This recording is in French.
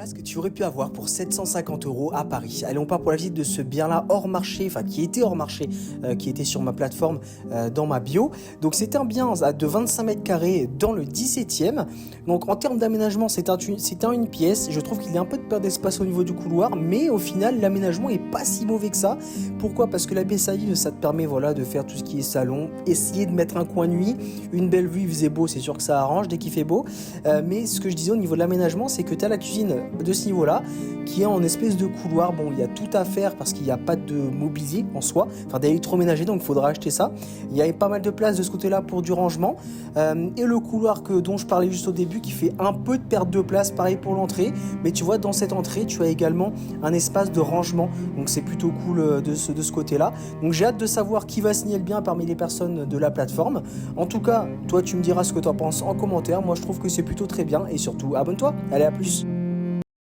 Voilà ce que tu aurais pu avoir pour 750 € à Paris. Allez, on part pour la visite de ce bien-là hors marché, enfin qui était hors marché, qui était sur ma plateforme dans ma bio. Donc c'est un bien de 25 mètres carrés dans le 17e. Donc en termes d'aménagement, c'est une pièce. Je trouve qu'il y a un peu de perte d'espace au niveau du couloir, mais au final, l'aménagement est pas si mauvais que ça. Pourquoi? Parce que la pièce à vivre, ça te permet voilà, de faire tout ce qui est salon, essayer de mettre un coin nuit, une belle vue, il faisait beau, c'est sûr que ça arrange dès qu'il fait beau. Mais ce que je disais au niveau de l'aménagement, c'est que tu as la cuisine de ce niveau-là qui est en espèce de couloir. Bon, il y a tout à faire parce qu'il n'y a pas de mobilier en soi, enfin d'électroménager, donc il faudra acheter ça. Il y avait pas mal de place de ce côté-là pour du rangement. Et le couloir dont je parlais juste au début qui fait un peu de perte de place, pareil pour l'entrée. Mais tu vois, dans cette entrée, tu as également un espace de rangement. Donc c'est plutôt cool de ce côté-là. Donc j'ai hâte de savoir qui va signer le bien parmi les personnes de la plateforme. En tout cas, toi tu me diras ce que tu en penses en commentaire. Moi je trouve que c'est plutôt très bien et surtout abonne-toi. Allez, à plus.